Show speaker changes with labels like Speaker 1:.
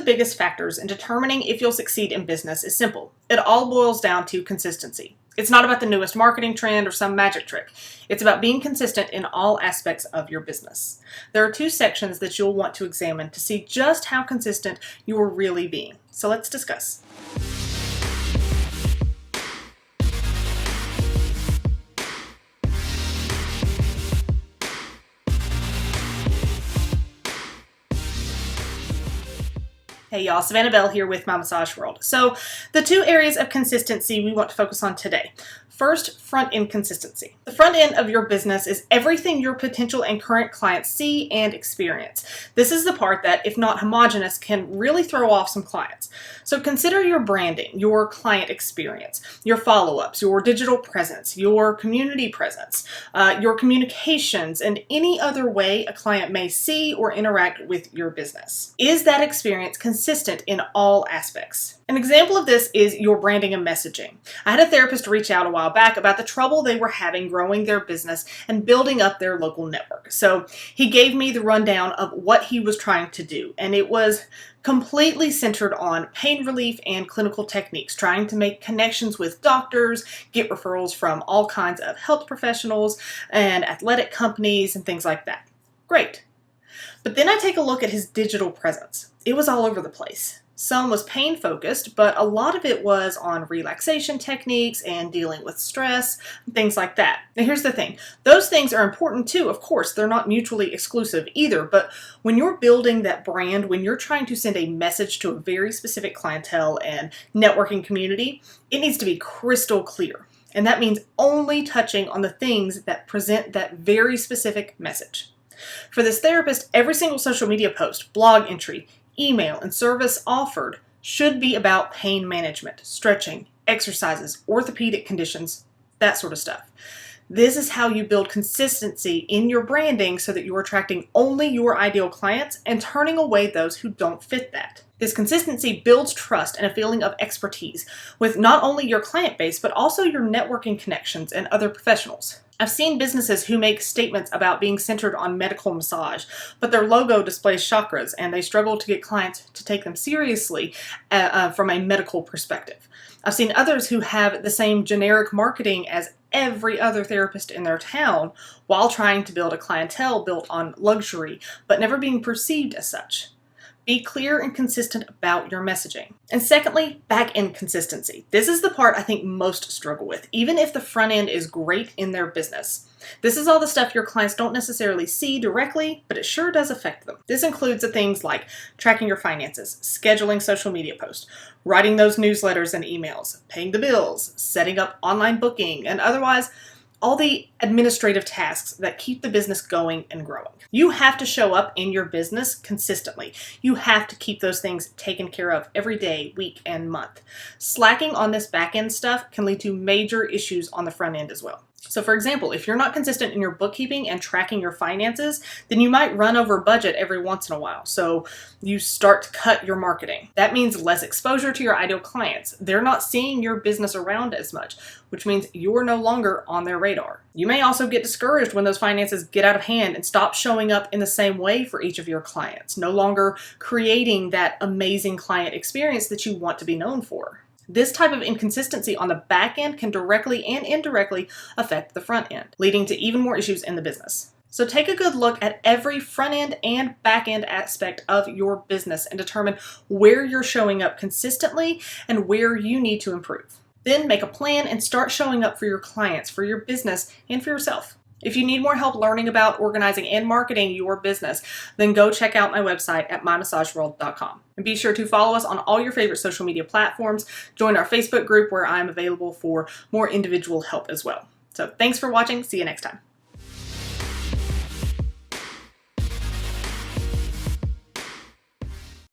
Speaker 1: biggest factors in determining if you'll succeed in business is simple. It all boils down to consistency. It's not about the newest marketing trend or some magic trick. It's about being consistent in all aspects of your business. There are two sections that you'll want to examine to see just how consistent you are really being. So let's discuss. Hey y'all, Savannah Bell here with My Massage World. So the two areas of consistency we want to focus on today. First, front-end consistency. The front end of your business is everything your potential and current clients see and experience. This is the part that, if not homogeneous, can really throw off some clients. So consider your branding, your client experience, your follow-ups, your digital presence, your community presence, your communications, and any other way a client may see or interact with your business. Is that experience consistent in all aspects? An example of this is your branding and messaging. I had a therapist reach out a while back about the trouble they were having growing their business and building up their local network. So he gave me the rundown of what he was trying to do, and it was completely centered on pain relief and clinical techniques, trying to make connections with doctors, get referrals from all kinds of health professionals and athletic companies and things like that. Great. But then I take a look at his digital presence. It was all over the place. Some was pain focused, but a lot of it was on relaxation techniques and dealing with stress, things like that. Now here's the thing. Those things are important too, of course. They're not mutually exclusive either, but when you're building that brand, when you're trying to send a message to a very specific clientele and networking community, it needs to be crystal clear. And that means only touching on the things that present that very specific message. For this therapist, every single social media post, blog entry, email, and service offered should be about pain management, stretching, exercises, orthopedic conditions, that sort of stuff. This is how you build consistency in your branding so that you're attracting only your ideal clients and turning away those who don't fit that. This consistency builds trust and a feeling of expertise with not only your client base, but also your networking connections and other professionals. I've seen businesses who make statements about being centered on medical massage, but their logo displays chakras and they struggle to get clients to take them seriously from a medical perspective. I've seen others who have the same generic marketing as every other therapist in their town while trying to build a clientele built on luxury, but never being perceived as such. Be clear and consistent about your messaging. And secondly, back-end consistency. This is the part I think most struggle with, even if the front end is great in their business. This is all the stuff your clients don't necessarily see directly, but it sure does affect them. This includes the things like tracking your finances, scheduling social media posts, writing those newsletters and emails, paying the bills, setting up online booking, and otherwise all the administrative tasks that keep the business going and growing. You have to show up in your business consistently. You have to keep those things taken care of every day, week, and month. Slacking on this back end stuff can lead to major issues on the front end as well. So for example, if you're not consistent in your bookkeeping and tracking your finances, then you might run over budget every once in a while. So you start to cut your marketing. That means less exposure to your ideal clients. They're not seeing your business around as much, which means you're no longer on their radar. You may also get discouraged when those finances get out of hand and stop showing up in the same way for each of your clients, no longer creating that amazing client experience that you want to be known for. This type of inconsistency on the back end can directly and indirectly affect the front end, leading to even more issues in the business. So take a good look at every front end and back end aspect of your business and determine where you're showing up consistently and where you need to improve. Then make a plan and start showing up for your clients, for your business, and for yourself. If you need more help learning about organizing and marketing your business, then go check out my website at mymassageworld.com. And be sure to follow us on all your favorite social media platforms. Join our Facebook group where I'm available for more individual help as well. So thanks for watching. See you next time.